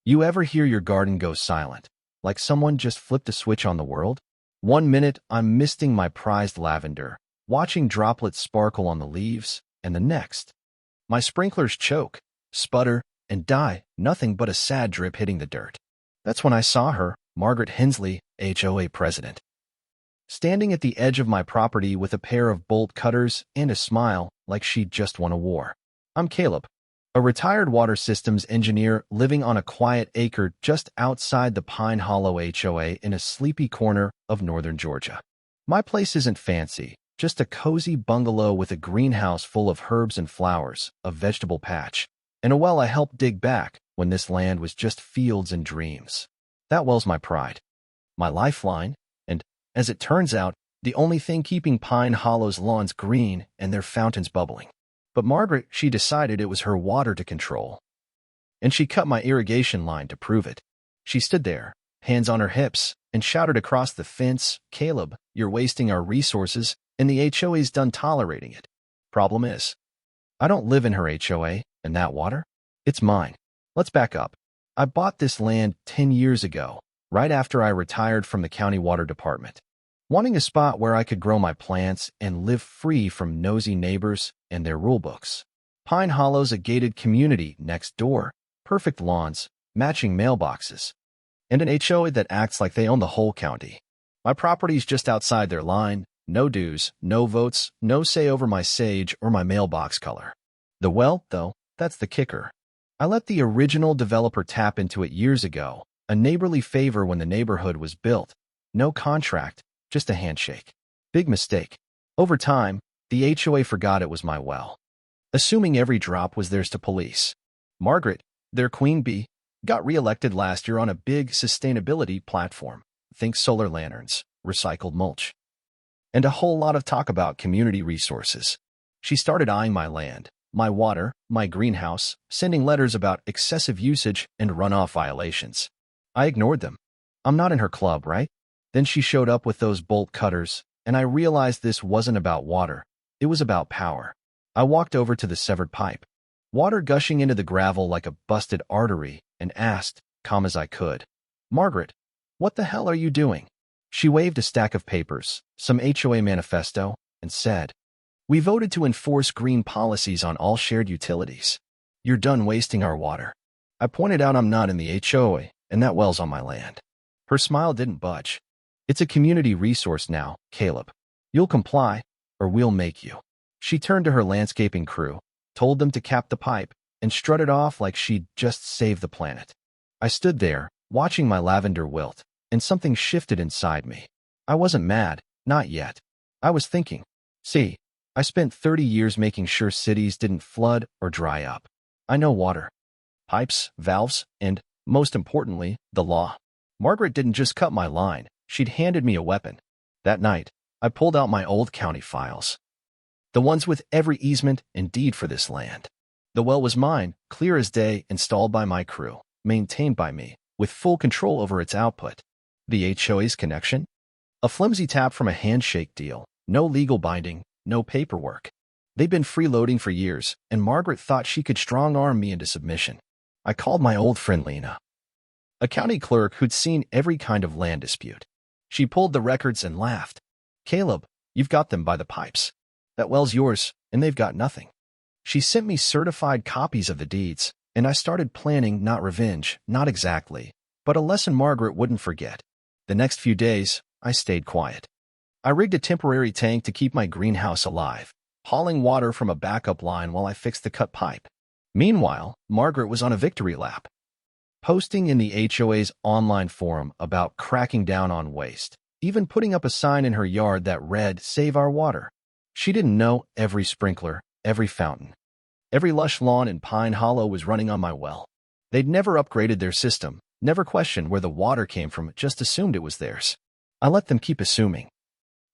You ever hear your garden go silent, like someone just flipped a switch on the world? One minute, I'm misting my prized lavender, watching droplets sparkle on the leaves, and the next, my sprinklers choke, sputter, and die, nothing but a sad drip hitting the dirt. That's when I saw her, Margaret Hensley, HOA president, standing at the edge of my property with a pair of bolt cutters and a smile like she'd just won a war. I'm Caleb, a retired water systems engineer living on a quiet acre just outside the Pine Hollow HOA in a sleepy corner of northern Georgia. My place isn't fancy, just a cozy bungalow with a greenhouse full of herbs and flowers, a vegetable patch, and a well I helped dig back when this land was just fields and dreams. That well's my pride, my lifeline, and, as it turns out, the only thing keeping Pine Hollow's lawns green and their fountains bubbling. But Margaret, she decided it was her water to control. And she cut my irrigation line to prove it. She stood there, hands on her hips, and shouted across the fence, "Caleb, you're wasting our resources, and the HOA's done tolerating it. Problem is, I don't live in her HOA, and that water? It's mine." Let's back up. I bought this land 10 years ago, right after I retired from the county water department, wanting a spot where I could grow my plants and live free from nosy neighbors and their rulebooks. Pine Hollow's a gated community next door, perfect lawns, matching mailboxes, and an HOA that acts like they own the whole county. My property's just outside their line, no dues, no votes, no say over my sage or my mailbox color. The well, though, that's the kicker. I let the original developer tap into it years ago, a neighborly favor when the neighborhood was built. No contract, just a handshake. Big mistake. Over time, the HOA forgot it was my well, assuming every drop was theirs to police. Margaret, their queen bee, got reelected last year on a big sustainability platform. Think solar lanterns, recycled mulch, and a whole lot of talk about community resources. She started eyeing my land, my water, my greenhouse, sending letters about excessive usage and runoff violations. I ignored them. I'm not in her club, right? Then she showed up with those bolt cutters, and I realized this wasn't about water. It was about power. I walked over to the severed pipe, water gushing into the gravel like a busted artery, and asked, calm as I could, "Margaret, what the hell are you doing?" She waved a stack of papers, some HOA manifesto, and said, "We voted to enforce green policies on all shared utilities. You're done wasting our water." I pointed out I'm not in the HOA, and that well's on my land. Her smile didn't budge. "It's a community resource now, Caleb. You'll comply, or we'll make you." She turned to her landscaping crew, told them to cap the pipe, and strutted off like she'd just saved the planet. I stood there, watching my lavender wilt, and something shifted inside me. I wasn't mad, not yet. I was thinking, see, I spent 30 years making sure cities didn't flood or dry up. I know water, pipes, valves, and, most importantly, the law. Margaret didn't just cut my line. She'd handed me a weapon. That night, I pulled out my old county files, the ones with every easement and deed for this land. The well was mine, clear as day, installed by my crew, maintained by me, with full control over its output. The HOA's connection? A flimsy tap from a handshake deal, no legal binding, no paperwork. They'd been freeloading for years, and Margaret thought she could strong-arm me into submission. I called my old friend Lena, a county clerk who'd seen every kind of land dispute. She pulled the records and laughed. "Caleb, you've got them by the pipes. That well's yours, and they've got nothing." She sent me certified copies of the deeds, and I started planning not revenge, not exactly, but a lesson Margaret wouldn't forget. The next few days, I stayed quiet. I rigged a temporary tank to keep my greenhouse alive, hauling water from a backup line while I fixed the cut pipe. Meanwhile, Margaret was on a victory lap, posting in the HOA's online forum about cracking down on waste, even putting up a sign in her yard that read, "Save our water." She didn't know every sprinkler, every fountain, every lush lawn in Pine Hollow was running on my well. They'd never upgraded their system, never questioned where the water came from, just assumed it was theirs. I let them keep assuming.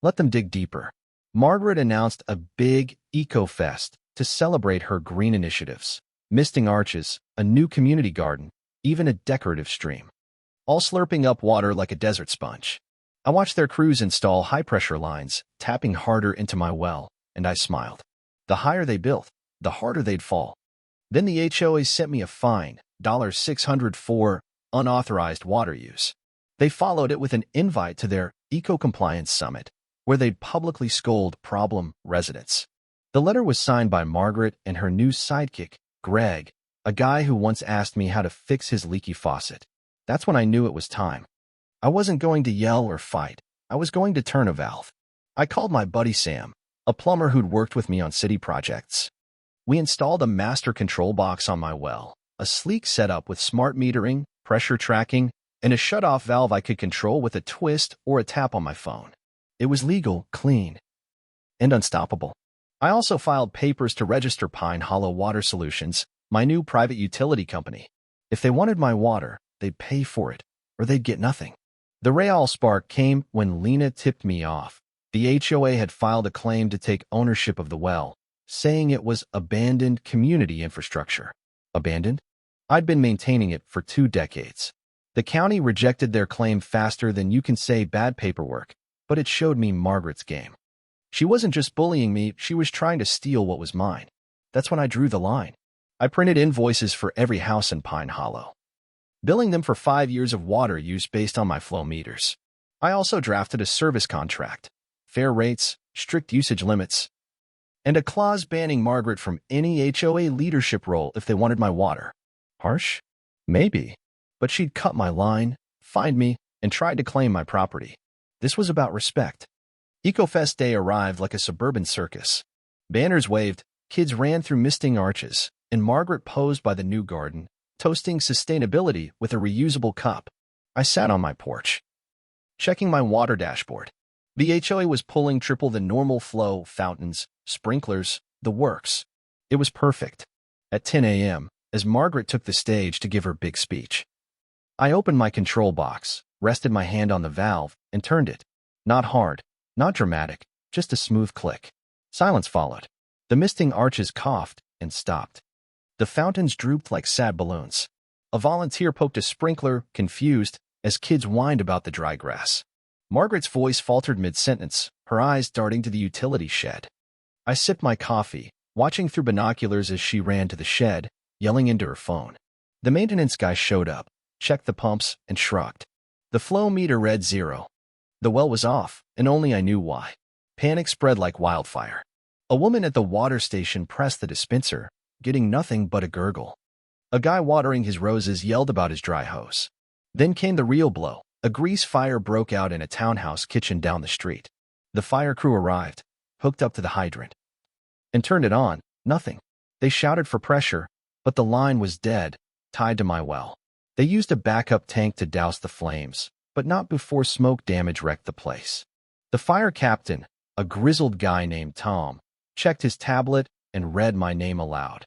Let them dig deeper. Margaret announced a big eco-fest to celebrate her green initiatives. Misting arches, a new community garden, even a decorative stream, all slurping up water like a desert sponge. I watched their crews install high-pressure lines, tapping harder into my well, and I smiled. The higher they built, the harder they'd fall. Then the HOA sent me a fine, $600 for unauthorized water use. They followed it with an invite to their eco-compliance summit, where they'd publicly scold problem residents. The letter was signed by Margaret and her new sidekick, Greg, a guy who once asked me how to fix his leaky faucet. That's when I knew it was time. I wasn't going to yell or fight. I was going to turn a valve. I called my buddy Sam, a plumber who'd worked with me on city projects. We installed a master control box on my well, a sleek setup with smart metering, pressure tracking, and a shut-off valve I could control with a twist or a tap on my phone. It was legal, clean, and unstoppable. I also filed papers to register Pine Hollow Water Solutions, my new private utility company. If they wanted my water, they'd pay for it, or they'd get nothing. The real spark came when Lena tipped me off. The HOA had filed a claim to take ownership of the well, saying it was abandoned community infrastructure. Abandoned? I'd been maintaining it for 2 decades. The county rejected their claim faster than you can say bad paperwork, but it showed me Margaret's game. She wasn't just bullying me, she was trying to steal what was mine. That's when I drew the line. I printed invoices for every house in Pine Hollow, billing them for 5 years of water use based on my flow meters. I also drafted a service contract, fair rates, strict usage limits, and a clause banning Margaret from any HOA leadership role if they wanted my water. Harsh? Maybe. But she'd cut my line, fined me, and tried to claim my property. This was about respect. EcoFest Day arrived like a suburban circus. Banners waved, kids ran through misting arches, and Margaret posed by the new garden, toasting sustainability with a reusable cup. I sat on my porch, checking my water dashboard. The HOA was pulling triple the normal flow, fountains, sprinklers, the works. It was perfect. At 10 a.m., as Margaret took the stage to give her big speech, I opened my control box, rested my hand on the valve, and turned it. Not hard, not dramatic, just a smooth click. Silence followed. The misting arches coughed and stopped. The fountains drooped like sad balloons. A volunteer poked a sprinkler, confused, as kids whined about the dry grass. Margaret's voice faltered mid-sentence, her eyes darting to the utility shed. I sipped my coffee, watching through binoculars as she ran to the shed, yelling into her phone. The maintenance guy showed up, checked the pumps, and shrugged. The flow meter read 0. The well was off, and only I knew why. Panic spread like wildfire. A woman at the water station pressed the dispenser, getting nothing but a gurgle. A guy watering his roses yelled about his dry hose. Then came the real blow. A grease fire broke out in a townhouse kitchen down the street. The fire crew arrived, hooked up to the hydrant, and turned it on. Nothing. They shouted for pressure, but the line was dead, tied to my well. They used a backup tank to douse the flames, but not before smoke damage wrecked the place. The fire captain, a grizzled guy named Tom, checked his tablet and read my name aloud.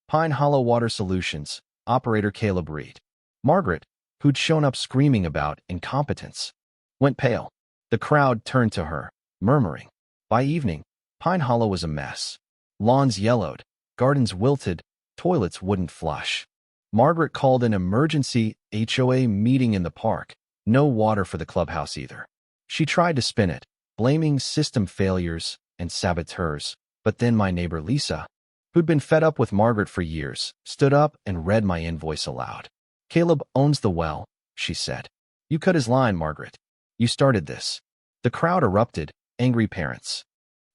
Pine Hollow Water Solutions, operator Caleb Reed. Margaret, who'd shown up screaming about incompetence, went pale. The crowd turned to her, murmuring. By evening, Pine Hollow was a mess. Lawns yellowed, gardens wilted, toilets wouldn't flush. Margaret called an emergency HOA meeting in the park. No water for the clubhouse either. She tried to spin it, blaming system failures and saboteurs, but then my neighbor Lisa, who'd been fed up with Margaret for years, stood up and read my invoice aloud. Caleb owns the well, she said. You cut his line, Margaret. You started this. The crowd erupted, angry parents,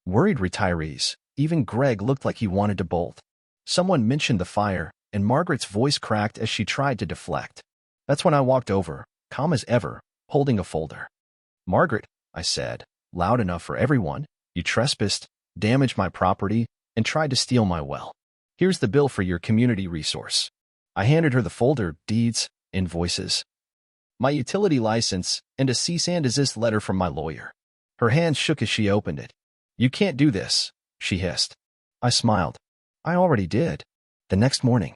worried retirees. Even Greg looked like he wanted to bolt. Someone mentioned the fire, and Margaret's voice cracked as she tried to deflect. That's when I walked over, calm as ever, holding a folder. Margaret, I said, loud enough for everyone, you trespassed, damaged my property, and tried to steal my well. Here's the bill for your community resource. I handed her the folder, deeds, invoices, my utility license, and a cease and desist letter from my lawyer. Her hands shook as she opened it. You can't do this, she hissed. I smiled. I already did. The next morning,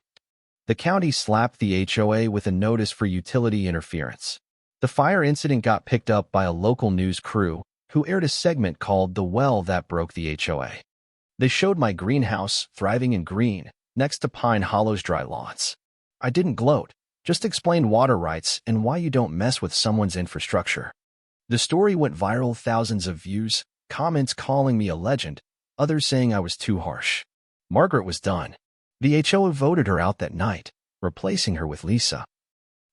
the county slapped the HOA with a notice for utility interference. The fire incident got picked up by a local news crew who aired a segment called The Well That Broke the HOA. They showed my greenhouse, thriving in green, next to Pine Hollow's dry lawns. I didn't gloat, just explained water rights and why you don't mess with someone's infrastructure. The story went viral, thousands of views, comments calling me a legend, others saying I was too harsh. Margaret was done. The HOA voted her out that night, replacing her with Lisa,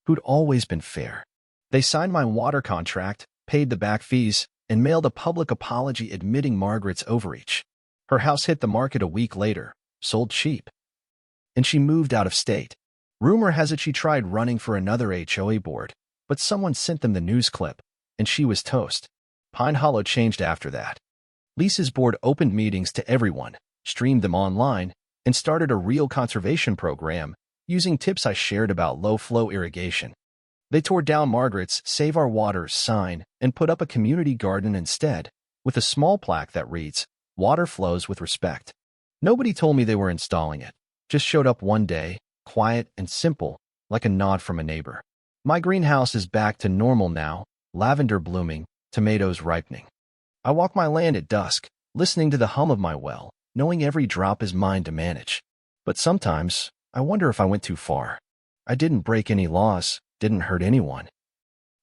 who'd always been fair. They signed my water contract, paid the back fees, and mailed a public apology admitting Margaret's overreach. Her house hit the market a week later, sold cheap, and she moved out of state. Rumor has it she tried running for another HOA board, but someone sent them the news clip, and she was toast. Pine Hollow changed after that. Lisa's board opened meetings to everyone, streamed them online, and started a real conservation program using tips I shared about low-flow irrigation. They tore down Margaret's Save Our Waters sign and put up a community garden instead, with a small plaque that reads, "Water flows with respect." Nobody told me they were installing it. Just showed up one day, quiet and simple, like a nod from a neighbor. My greenhouse is back to normal now, lavender blooming, tomatoes ripening. I walk my land at dusk, listening to the hum of my well, knowing every drop is mine to manage. But sometimes, I wonder if I went too far. I didn't break any laws, didn't hurt anyone.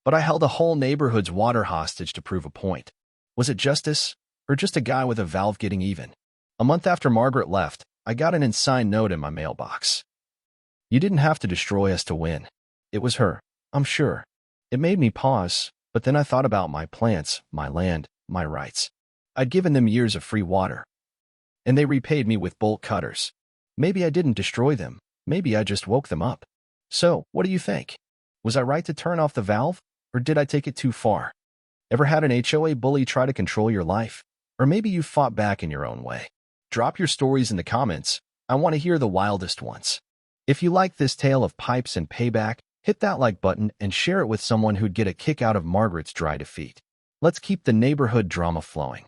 But I held a whole neighborhood's water hostage to prove a point. Was it justice, or just a guy with a valve getting even? A month after Margaret left, I got an unsigned note in my mailbox. "You didn't have to destroy us to win." It was her, I'm sure. It made me pause, but then I thought about my plants, my land, my rights. I'd given them years of free water, and they repaid me with bolt cutters. Maybe I didn't destroy them. Maybe I just woke them up. So, what do you think? Was I right to turn off the valve, or did I take it too far? Ever had an HOA bully try to control your life? Or maybe you fought back in your own way? Drop your stories in the comments. I want to hear the wildest ones. If you like this tale of pipes and payback, hit that like button and share it with someone who'd get a kick out of Margaret's dry defeat. Let's keep the neighborhood drama flowing.